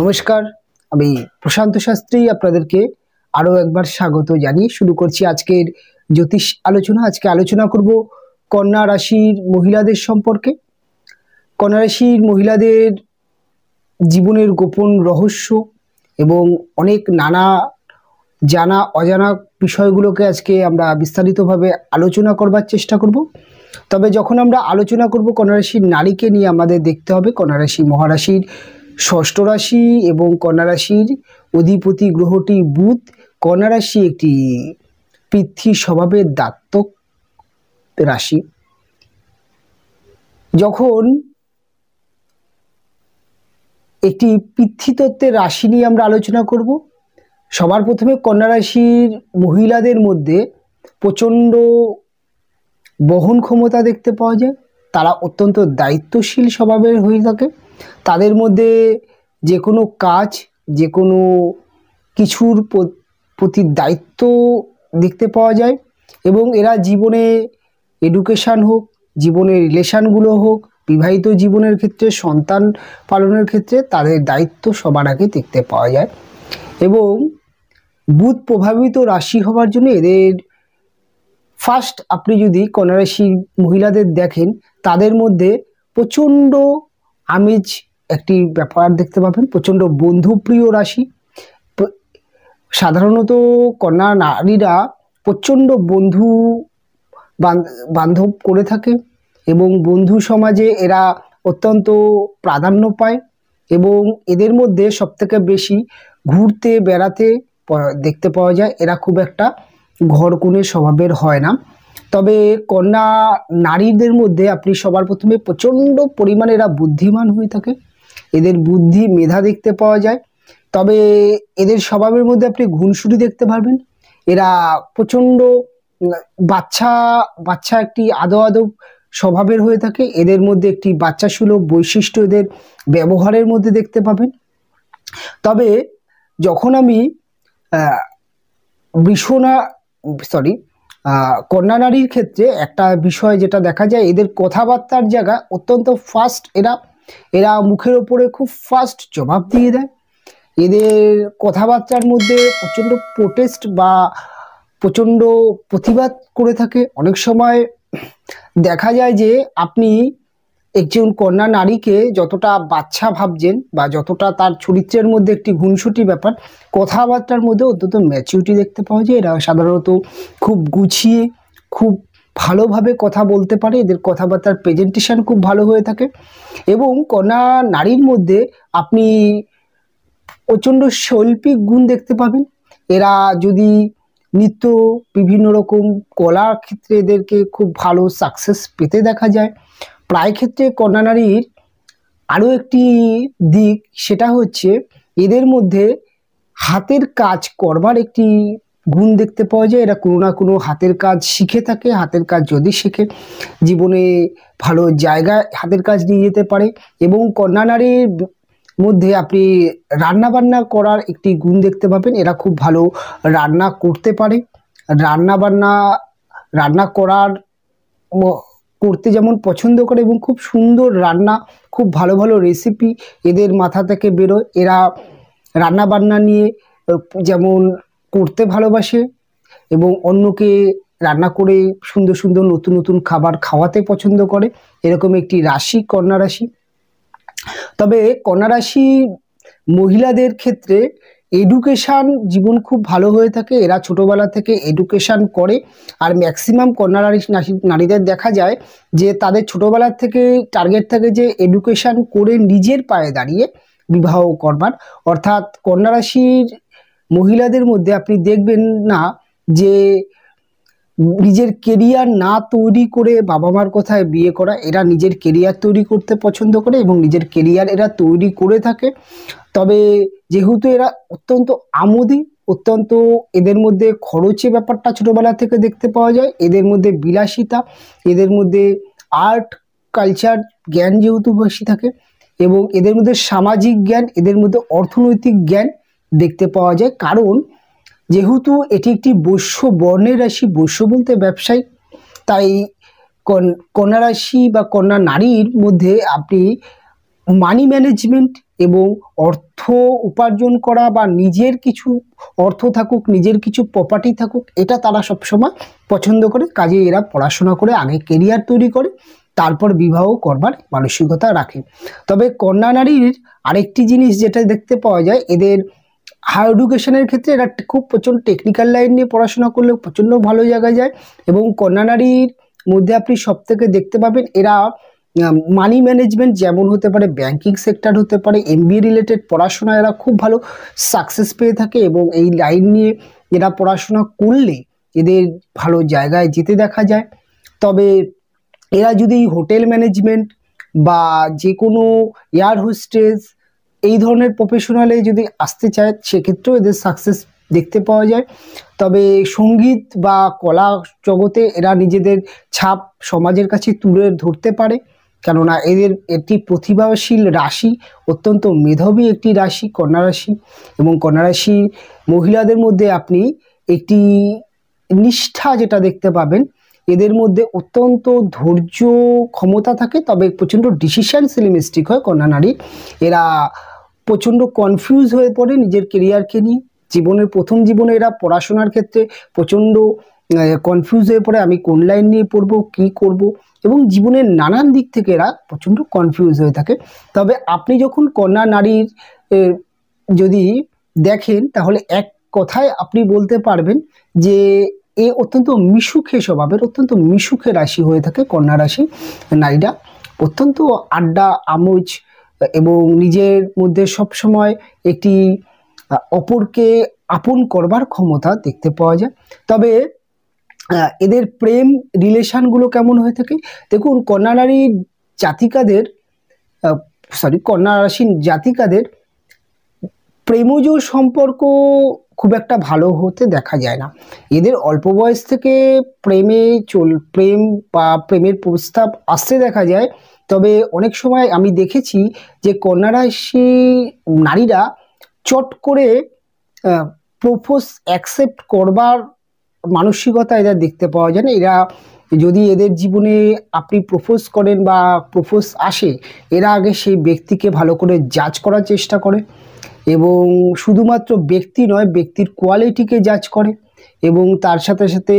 নমস্কার, আমি প্রশান্ত শাস্ত্রী আপনাদেরকে আরো একবার স্বাগত জানিয়ে শুরু করছি আজকের জ্যোতিষ আলোচনা। আজকে আলোচনা করব কন্যা রাশির মহিলাদের সম্পর্কে। কন্যা রাশির মহিলাদের জীবনের গোপন রহস্য এবং অনেক নানা জানা অজানা বিষয়গুলোকে আজকে আমরা বিস্তারিতভাবে আলোচনা করবার চেষ্টা করব। তবে যখন আমরা আলোচনা করব কন্যা রাশির নারীকে নিয়ে, আমাদের দেখতে হবে কন্যা রাশি মহারাশির ষষ্ঠ রাশি এবং কন্যা রাশির অধিপতি গ্রহটি বুধ। কন্যা রাশি একটি পৃথ্বী স্বভাবের দাত্তক রাশি। যখন একটি পৃথ্বীতত্ত্বের রাশি নিয়ে আমরা আলোচনা করব, সবার প্রথমে কন্যা রাশির মহিলাদের মধ্যে প্রচণ্ড বহন ক্ষমতা দেখতে পাওয়া যায়। তারা অত্যন্ত দায়িত্বশীল স্বভাবের হয়ে থাকে। তাদের মধ্যে যে কোনো কাজ, যে কোনো কিছুর প্রতি দায়িত্ব দেখতে পাওয়া যায় এবং এরা জীবনে এডুকেশান হোক, জীবনের রিলেশানগুলো হোক, বিবাহিত জীবনের ক্ষেত্রে, সন্তান পালনের ক্ষেত্রে তাদের দায়িত্ব সবার আগে দেখতে পাওয়া যায়। এবং বুধ প্রভাবিত রাশি হওয়ার জন্য এদের ফার্স্ট আপনি যদি কন্যা রাশির মহিলাদের দেখেন, তাদের মধ্যে প্রচণ্ড আমেজ একটি ব্যাপার দেখতে পাবেন। প্রচণ্ড বন্ধুপ্রিয় রাশি। সাধারণত কন্যা নারীরা প্রচণ্ড বন্ধু বান্ধব করে থাকে এবং বন্ধু সমাজে এরা অত্যন্ত প্রাধান্য পায় এবং এদের মধ্যে সবথেকে বেশি ঘুরতে বেড়াতে দেখতে পাওয়া যায়। এরা খুব একটা ঘরকুনে স্বভাবের হয় না। তবে কন্যা নারীদের মধ্যে আপনি সবার প্রথমে প্রচণ্ড পরিমাণে এরা বুদ্ধিমান হয়ে থাকে। এদের বুদ্ধি মেধা দেখতে পাওয়া যায়। তবে এদের স্বভাবের মধ্যে আপনি গুণসুটি দেখতে পারবেন। এরা প্রচণ্ড বাচ্চা একটি আদো স্বভাবের হয়ে থাকে। এদের মধ্যে একটি বাচ্চাসুলভ বৈশিষ্ট্য এদের ব্যবহারের মধ্যে দেখতে পাবেন। তবে যখন আমি কন্যা নারীর ক্ষেত্রে একটা বিষয় যেটা দেখা যায়, এদের কথাবার্তার জায়গা অত্যন্ত ফাস্ট। এরা মুখের ওপরে খুব ফাস্ট জবাব দিয়ে দেয়। এদের কথাবার্তার মধ্যে প্রচণ্ড প্রোটেস্ট বা প্রচণ্ড প্রতিবাদ করে থাকে। অনেক সময় দেখা যায় যে আপনি একজন কন্যা নারীকে যতটা বাচ্চা ভাবছেন বা যতটা তার চরিত্রের মধ্যে একটি গুণসুটি ব্যাপার, কথাবার্তার মধ্যে অত্যন্ত ম্যাচিউরিটি দেখতে পাওয়া যায়। এরা সাধারণত খুব গুছিয়ে খুব ভালোভাবে কথা বলতে পারে। এদের কথাবার্তার প্রেজেন্টেশন খুব ভালো হয়ে থাকে এবং কন্যা নারীর মধ্যে আপনি প্রচণ্ড শৈল্পিক গুণ দেখতে পাবেন। এরা যদি নৃত্য, বিভিন্ন রকম কলার ক্ষেত্রে এদেরকে খুব ভালো সাকসেস পেতে দেখা যায়। প্রায় ক্ষেত্রে কন্যা নারীর আরও একটি দিক, সেটা হচ্ছে এদের মধ্যে হাতের কাজ করবার একটি গুণ দেখতে পাওয়া যায়। এরা কোনো না কোনো হাতের কাজ শিখে থাকে। হাতের কাজ যদি শেখে জীবনে ভালো জায়গায় হাতের কাজ নিয়ে যেতে পারে। এবং কন্যা নারীর মধ্যে আপনি রান্নাবান্না করার একটি গুণ দেখতে পাবেন। এরা খুব ভালো রান্না করতে পারে। রান্না করতে যেমন পছন্দ করে এবং খুব সুন্দর রান্না, খুব ভালো ভালো রেসিপি এদের মাথা থেকে বেরোয়। এরা রান্না বান্না নিয়ে যেমন করতে ভালোবাসে এবং অন্যকে রান্না করে সুন্দর সুন্দর নতুন নতুন খাবার খাওয়াতে পছন্দ করে। এরকম একটি রাশি কন্যা রাশি। তবে কন্যা রাশি মহিলাদের ক্ষেত্রে এডুকেশান জীবন খুব ভালো হয়ে থাকে। এরা ছোটোবেলা থেকে এডুকেশান করে। আর ম্যাক্সিমাম কন্যা নারীদের দেখা যায় যে তাদের ছোটোবেলার থেকে টার্গেট থাকে যে এডুকেশান করে নিজের পায়ে দাঁড়িয়ে বিবাহ করবার। অর্থাৎ কন্যা রাশির মহিলাদের মধ্যে আপনি দেখবেন না যে নিজের কেরিয়ার না তৈরি করে বাবা মার কথায় বিয়ে করা। এরা নিজের কেরিয়ার তৈরি করতে পছন্দ করে এবং নিজের কেরিয়ার এরা তৈরি করে থাকে। তবে যেহেতু এরা অত্যন্ত আমোদী, অত্যন্ত এদের মধ্যে খরচে ব্যাপারটা ছোটোবেলা থেকে দেখতে পাওয়া যায়। এদের মধ্যে বিলাসিতা, এদের মধ্যে আর্ট কালচার জ্ঞান যেহেতু বেশি থাকে এবং এদের মধ্যে সামাজিক জ্ঞান, এদের মধ্যে অর্থনৈতিক জ্ঞান দেখতে পাওয়া যায়। কারণ যেহেতু এটি একটি বৈশ্য বর্ণের রাশি, বৈশ্য বলতে ব্যবসায়ী, তাই কন্যা রাশি বা কন্যা নারীর মধ্যে আপনি মানি ম্যানেজমেন্ট এবং অর্থ উপার্জন করা বা নিজের কিছু অর্থ থাকুক, নিজের কিছু প্রপার্টি থাকুক, এটা তারা সবসময় পছন্দ করে। কাজে এরা পড়াশোনা করে আগে কেরিয়ার তৈরি করে, তারপর বিবাহ করবার মানসিকতা রাখে। তবে কন্যা নারীর আরেকটি জিনিস যেটা দেখতে পাওয়া যায়, এদের হায়ার এডুকেশনের ক্ষেত্রে এরা খুব প্রচণ্ড টেকনিক্যাল লাইন নিয়ে পড়াশোনা করলে প্রচণ্ড ভালো জায়গায় যায়। এবং কন্যা নারীর মধ্যে আপনি সব থেকে দেখতে পাবেন এরা মানি ম্যানেজমেন্ট, যেমন হতে পারে ব্যাংকিং সেক্টর, হতে পারে এমবিএ রিলেটেড পড়াশোনা, এরা খুব ভালো সাকসেস পেয়ে থাকে। এবং এই লাইন নিয়ে এরা পড়াশোনা করলে এদের ভালো জায়গায় যেতে দেখা যায়। তবে এরা যদি হোটেল ম্যানেজমেন্ট বা যে কোনো এয়ার হোস্টেস এই ধরনের প্রফেশনালে যদি আসতে চায়, সেক্ষেত্রেও এদের সাকসেস দেখতে পাওয়া যায়। তবে সঙ্গীত বা কলা জগতে এরা নিজেদের ছাপ সমাজের কাছে তুলে ধরতে পারে, কেননা এদের একটি প্রতিভাশীল রাশি, অত্যন্ত মেধাবী একটি রাশি কন্যা রাশি। এবং কন্যা রাশি মহিলাদের মধ্যে আপনি একটি নিষ্ঠা যেটা দেখতে পাবেন, এদের মধ্যে অত্যন্ত ধৈর্য ক্ষমতা থাকে। তবে প্রচণ্ড ডিসিশনশীল মিস্টেক হয় কন্যা নারী। এরা প্রচণ্ড কনফিউজ হয়ে পড়ে নিজের কেরিয়ারকে নিয়ে। প্রথম জীবনে এরা পড়াশোনার ক্ষেত্রে প্রচণ্ড কনফিউজ হয়ে পড়ে, আমি কোন লাইন নিয়ে পড়বো, কী করব, এবং জীবনের নানান দিক থেকে এরা প্রচণ্ড কনফিউজ হয়ে থাকে। তবে আপনি যখন কন্যা নারীর যদি দেখেন, তাহলে এক কথায় আপনি বলতে পারবেন যে এ অত্যন্ত মিশুখে স্বভাবের, অত্যন্ত মিশুখে রাশি হয়ে থাকে কন্যা রাশি নারীরা। অত্যন্ত আড্ডা আমোজ এবং নিজের মধ্যে সবসময় একটি অপরকে আপন করবার ক্ষমতা দেখতে পাওয়া যায়। তবে এদের প্রেম রিলেশনগুলো কেমন হয়ে থাকে, দেখুন কন্যা নারীর জাতিকাদের কন্যা রাশির জাতিকাদের প্রেমজ সম্পর্ক খুব একটা ভালো হতে দেখা যায় না। এদের অল্প বয়স থেকে প্রেম বা প্রেমের প্রস্তাব আসতে দেখা যায়। তবে অনেক সময় আমি দেখেছি যে কন্যা রাশি নারীরা চট করে প্রপোজ অ্যাকসেপ্ট করবার মানসিকতা এদের দেখতে পাওয়া যায় না। এরা যদি এদের জীবনে আপনি প্রপোজ করেন বা প্রপোজ আসে, এরা আগে সেই ব্যক্তিকে ভালো করে জাজ করার চেষ্টা করে, এবং শুধুমাত্র ব্যক্তি নয়, ব্যক্তির কোয়ালিটিকে জাজ করে। এবং তার সাথে সাথে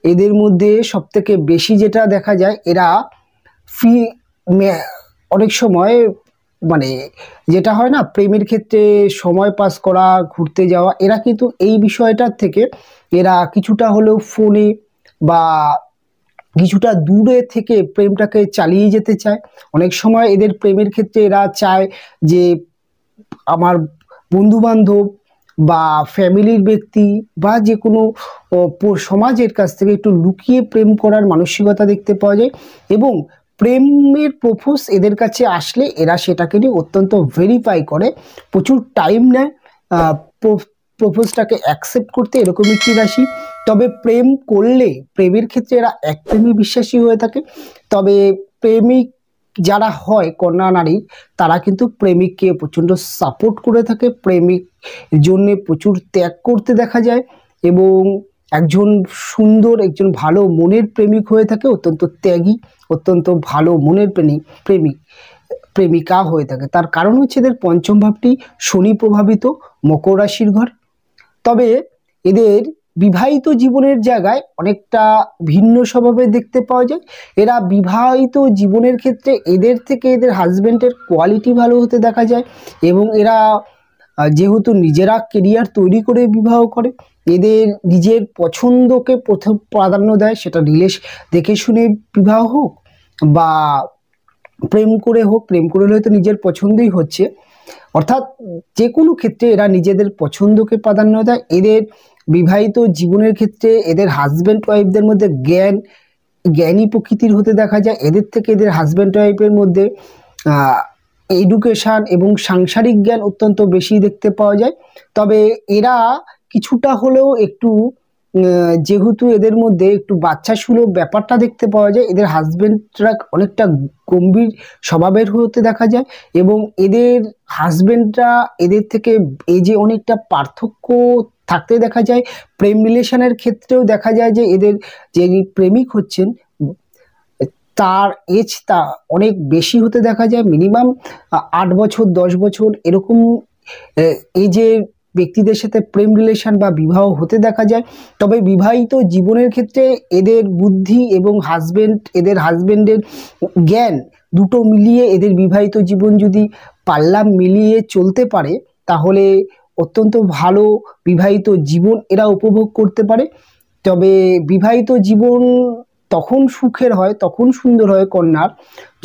এদের মধ্যে সবথেকে বেশি যেটা দেখা যায়, এরা অনেক সময় মানে যেটা হয় না, প্রেমের ক্ষেত্রে সময় পাস করা, ঘুরতে যাওয়া, এরা কিন্তু এই বিষয়টার থেকে এরা কিছুটা হলেও ফোনে বা কিছুটা দূরে থেকে প্রেমটাকে চালিয়ে যেতে চায়। অনেক সময় এদের প্রেমের ক্ষেত্রে এরা চায় যে আমার বন্ধুবান্ধব বা ফ্যামিলির ব্যক্তি বা যে কোনো সমাজের কাছ থেকে একটু লুকিয়ে প্রেম করার মানসিকতা দেখতে পাওয়া যায়। এবং প্রেমের প্রপোজ এদের কাছে আসলে এরা সেটাকে নিয়ে অত্যন্ত ভেরিফাই করে, প্রচুর টাইম নেয় প্রপোজটাকে অ্যাকসেপ্ট করতে, এরকম একটি রাশি। তবে প্রেম করলে প্রেমের ক্ষেত্রে এরা একপ্রেমে বিশ্বাসী হয়ে থাকে। তবে প্রেমিক যারা হয় কন্যা নারী, তারা কিন্তু প্রেমিককে প্রচণ্ড সাপোর্ট করে থাকে, প্রেমিক জন্য প্রচুর ত্যাগ করতে দেখা যায়। এবং একজন সুন্দর, একজন ভালো মনের প্রেমিক হয়ে থাকে, অত্যন্ত ত্যাগী, অত্যন্ত ভালো মনের প্রেমিকা হয়ে থাকে। তার কারণ হচ্ছে এদের পঞ্চম ভাবটি শনি প্রভাবিত মকর রাশির ঘর। তবে এদের বিবাহিত জীবনের জায়গায় অনেকটা ভিন্ন স্বভাবে দেখতে পাওয়া যায়। এরা বিবাহিত জীবনের ক্ষেত্রে এদের থেকে এদের হাজব্যান্ডের কোয়ালিটি ভালো হতে দেখা যায়। এবং এরা যেহেতু নিজেরা কেরিয়ার তৈরি করে বিবাহ করে, এদের নিজের পছন্দকে প্রথম প্রাধান্য দেয়, সেটা দেখে শুনে বিবাহ হোক বা প্রেম করে হোক। প্রেম করে হয়তো নিজের পছন্দই হচ্ছে, অর্থাৎ যে কোনো ক্ষেত্রে এরা নিজেদের পছন্দকে প্রাধান্য দেয়। এদের বিবাহিত জীবনের ক্ষেত্রে এদের হাজব্যান্ড ওয়াইফদের মধ্যে জ্ঞানী প্রকৃতির হতে দেখা যায়। এদের থেকে এদের হাজব্যান্ড ওয়াইফের মধ্যে এডুকেশান এবং সাংসারিক জ্ঞান অত্যন্ত বেশি দেখতে পাওয়া যায়। তবে এরা কিছুটা হলেও একটু যেহেতু এদের মধ্যে একটু বাচ্চা সুলভ ব্যাপারটা দেখতে পাওয়া যায়, এদের হাজব্যান্ডরা অনেকটা গম্ভীর স্বভাবের হতে দেখা যায়। এবং এদের হাজব্যান্ডরা এদের থেকে এজে অনেকটা পার্থক্য থাকতে দেখা যায়। প্রেম রিলেশনের ক্ষেত্রেও দেখা যায় যে এদের যিনি প্রেমিক হচ্ছেন তার এজটা অনেক বেশি হতে দেখা যায়, মিনিমাম 8 বছর 10 বছর এরকম এজের ব্যক্তিদের সাথে প্রেম রিলেশন বা বিবাহ হতে দেখা যায়। তবে বিবাহিত জীবনের ক্ষেত্রে এদের বুদ্ধি এবং এদের হাজবেন্ডের জ্ঞান দুটো মিলিয়ে এদের বিবাহিত জীবন যদি পাল্লা মিলিয়ে চলতে পারে তাহলে অত্যন্ত ভালো বিবাহিত জীবন এরা উপভোগ করতে পারে। তবে বিবাহিত জীবন তখন সুখের হয়, তখন সুন্দর হয় কন্যার,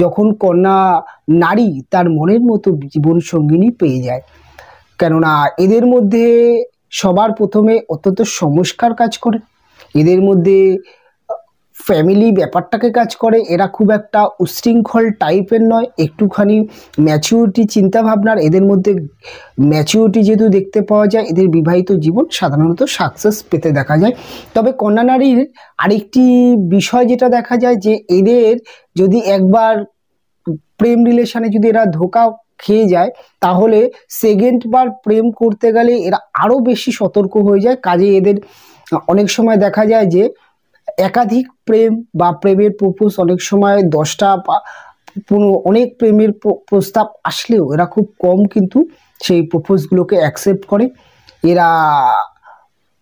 যখন কন্যা নারী তার মনের মতো জীবন সঙ্গিনী পেয়ে যায়। কেননা এদের মধ্যে সবার প্রথমে অত্যন্ত সংস্কার কাজ করে, এদের মধ্যে ফ্যামিলি ব্যাপারটাকে কাজ করে, এরা খুব একটা উচ্ছৃঙ্খল টাইপের নয়, একটুখানি ম্যাচিউরিটি চিন্তাভাবনার এদের মধ্যে ম্যাচিউরিটি যেহেতু দেখতে পাওয়া যায়, এদের বিবাহিত জীবন সাধারণত সাকসেস পেতে দেখা যায়। তবে কন্যা নারীর আরেকটি বিষয় যেটা দেখা যায় যে এদের যদি একবার প্রেম রিলেশনে যদি এরা ধোঁকা খেয়ে যায় তাহলে সেকেন্ড বার প্রেম করতে গেলে এরা আরও বেশি সতর্ক হয়ে যায়। কাজে এদের অনেক সময় দেখা যায় যে একাধিক প্রেম বা প্রেমের প্রপোজ অনেক সময় 10টা বা অনেক প্রেমের প্রস্তাব আসলেও এরা খুব কম কিন্তু সেই প্রপোজগুলোকে অ্যাকসেপ্ট করে। এরা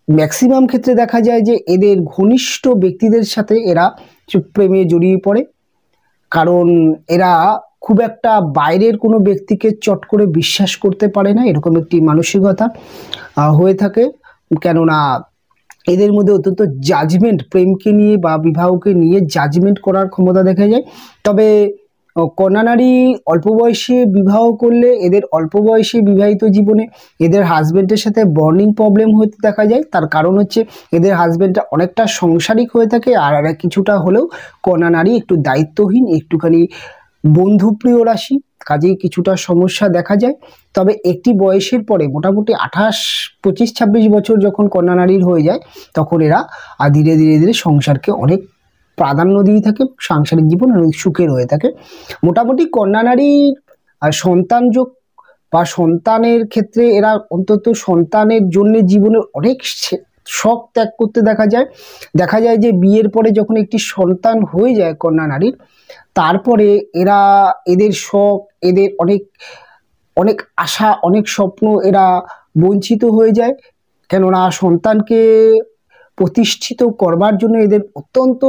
ম্যাক্সিমাম ক্ষেত্রে দেখা যায় যে এদের ঘনিষ্ঠ ব্যক্তিদের সাথে এরা প্রেমে জড়িয়ে পড়ে, কারণ এরা খুব একটা বাইরের কোনো ব্যক্তিকে চট করে বিশ্বাস করতে পারে না, এরকম একটি মানসিকতা হয়ে থাকে। কেননা এদের মধ্যে অত্যন্ত জাজমেন্ট, প্রেমকে নিয়ে বা বিবাহকে নিয়ে জাজমেন্ট করার ক্ষমতা দেখা যায়। তবে কন্যা নারী অল্প বয়সে বিবাহ করলে এদের অল্প বয়সে বিবাহিত জীবনে এদের হাজব্যান্ডের সাথে বন্ডিং প্রবলেম হতে দেখা যায়। তার কারণ হচ্ছে এদের হাজব্যান্ডটা অনেকটা সাংসারিক হয়ে থাকে, আর কিছুটা হলেও কন্যা নারী একটু দায়িত্বহীন, একটুখানি বন্ধুপ্রিয় রাশি, কাজেই কিছুটা সমস্যা দেখা যায়। তবে একটি বয়সের পরে মোটামুটি 28, 25, 26 বছর যখন কন্যা নারীর হয়ে যায় তখন এরা ধীরে ধীরে ধীরে সংসারকে অনেক প্রাধান্য দিয়ে থাকে, সাংসারিক জীবন অনেক সুখের হয়ে থাকে। মোটামুটি কন্যা নারীর সন্তান যোগ বা সন্তানের ক্ষেত্রে এরা অন্তত সন্তানের জন্য জীবনের অনেক শখ ত্যাগ করতে দেখা যায়। দেখা যায় যে বিয়ের পরে যখন একটি সন্তান হয়ে যায় কন্যা নারীর, তারপরে এরা এদের শখ, এদের অনেক অনেক আশা, অনেক স্বপ্ন এরা বঞ্চিত হয়ে যায়। কেননা সন্তানকে প্রতিষ্ঠিত করবার জন্য এদের অত্যন্ত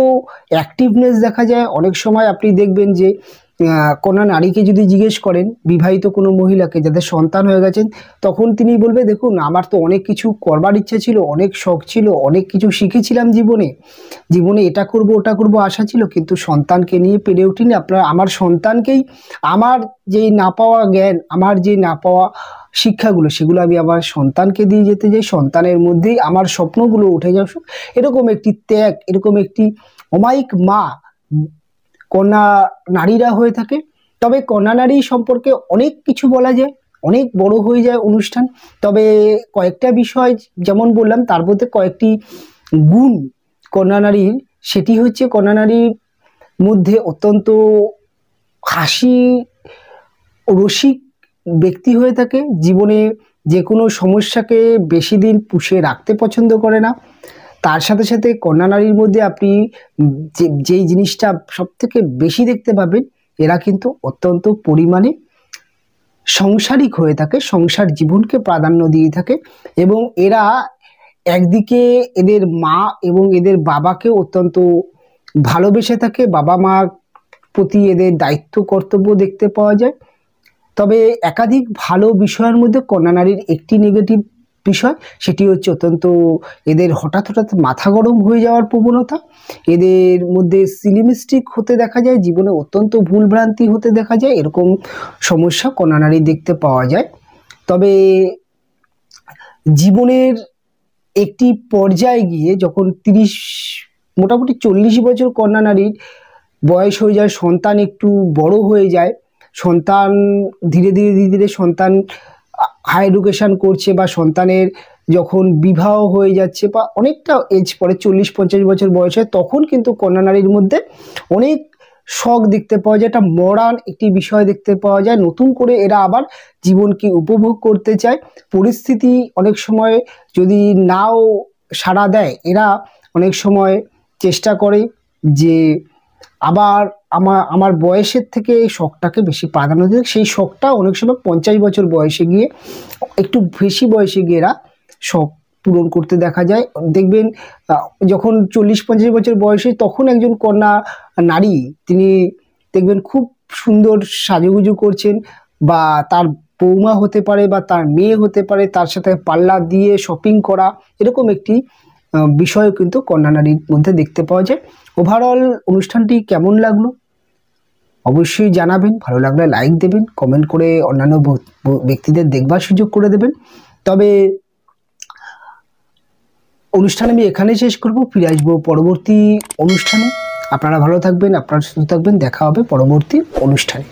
অ্যাক্টিভনেস দেখা যায়। অনেক সময় আপনি দেখবেন যে কন্যা নারীকে যদি জিজ্ঞেস করেন, বিবাহিত কোনো মহিলাকে যাদের সন্তান হয়ে গেছেন, তখন তিনি বলবে, দেখুন আমার তো অনেক কিছু করবার ইচ্ছা ছিল, অনেক শখ ছিল, অনেক কিছু শিখেছিলাম জীবনে, এটা করব ওটা করব আশা ছিল, কিন্তু সন্তানকে নিয়ে পেরে উঠিনি। আমার সন্তানকেই আমার যেই না পাওয়া জ্ঞান, আমার যে না পাওয়া শিক্ষাগুলো, সেগুলো আমি আমার সন্তানকে দিয়ে যেতে চাই, সন্তানের মধ্যেই আমার স্বপ্নগুলো উঠে যাক। এরকম একটি ত্যাগ, এরকম একটি অমায়িক মা কন্যা নারীরা হয়ে থাকে। তবে কন্যা নারী সম্পর্কে অনেক কিছু বলা যায়, অনেক বড় হয়ে যায় অনুষ্ঠান। তবে কয়েকটা বিষয় যেমন বললাম, তার মধ্যে কয়েকটি গুণ কন্যা নারীর, সেটি হচ্ছে কন্যা নারীর মধ্যে অত্যন্ত হাসি রসিক ব্যক্তি হয়ে থাকে, জীবনে যে কোনো সমস্যাকে বেশি দিন পুষে রাখতে পছন্দ করে না। তার সাথে সাথে কন্যা নারীর মধ্যে আপনি যেই জিনিসটা সব থেকে বেশি দেখতে পাবেন, এরা কিন্তু অত্যন্ত পরিমাণে সাংসারিক হয়ে থাকে, সংসার জীবনকে প্রাধান্য দিয়ে থাকে, এবং এরা একদিকে এদের মা এবং এদের বাবাকে অত্যন্ত ভালোবেসে থাকে, বাবা মার প্রতি এদের দায়িত্ব কর্তব্য দেখতে পাওয়া যায়। তবে একাধিক ভালো বিষয়ের মধ্যে কন্যা নারীর একটি নেগেটিভ বিষয়, সেটি হচ্ছে অত্যন্ত এদের হঠাৎ হঠাৎ মাথা গরম হয়ে যাওয়ার প্রবণতা, এদের মধ্যে সিলিমিস্টিক হতে দেখা যায়, জীবনে অত্যন্ত ভুলভ্রান্তি হতে দেখা যায়, এরকম সমস্যা কন্যা নারী দেখতে পাওয়া যায়। তবে জীবনের একটি পর্যায়ে গিয়ে যখন মোটামুটি 40 বছর কন্যা নারীর বয়স হয়ে যায়, সন্তান একটু বড় হয়ে যায়, সন্তান ধীরে ধীরে ধীরে ধীরে সন্তান হাই এডুকেশন করছে বা সন্তানের যখন বিবাহ হয়ে যাচ্ছে বা অনেকটা এজ পরে 40-50 বছর বয়স হয়, তখন কিন্তু কন্যা নারীর মধ্যে অনেক শখ দেখতে পাওয়া যায়, একটা মডার্ন একটি বিষয় দেখতে পাওয়া যায়, নতুন করে এরা আবার জীবনকে উপভোগ করতে চায়। পরিস্থিতি অনেক সময় যদি নাও সাড়া দেয়, এরা অনেক সময় চেষ্টা করে যে আবার আমার বয়সের থেকে এই শখটাকে বেশি প্রাধান্য দিই। সেই শখটা অনেক সময় 50 বছর বয়সে গিয়ে, একটু বেশি বয়সে গিয়ে এরা শখ পূরণ করতে দেখা যায়। দেখবেন যখন 40-50 বছর বয়সে, তখন একজন কন্যা নারী তিনি দেখবেন খুব সুন্দর সাজুগুজু করছেন, বা তার বৌমা হতে পারে বা তার মেয়ে হতে পারে, তার সাথে পাল্লা দিয়ে শপিং করা, এরকম একটি বিষয়ও কিন্তু কন্যা নারীর মধ্যে দেখতে পাওয়া যায়। ওভারঅল অনুষ্ঠানটি কেমন লাগলো অবশ্যই জানাবেন। ভালো লাগলে লাইক দেবেন, কমেন্ট করে অন্যান্য ব্যক্তিদের দেখবার সুযোগ করে দেবেন। তবে অনুষ্ঠান আমি এখানেই শেষ করব, ফিরে আসবো পরবর্তী অনুষ্ঠানে। আপনারা ভালো থাকবেন, আপনারা সুস্থ থাকবেন, দেখা হবে পরবর্তী অনুষ্ঠানে।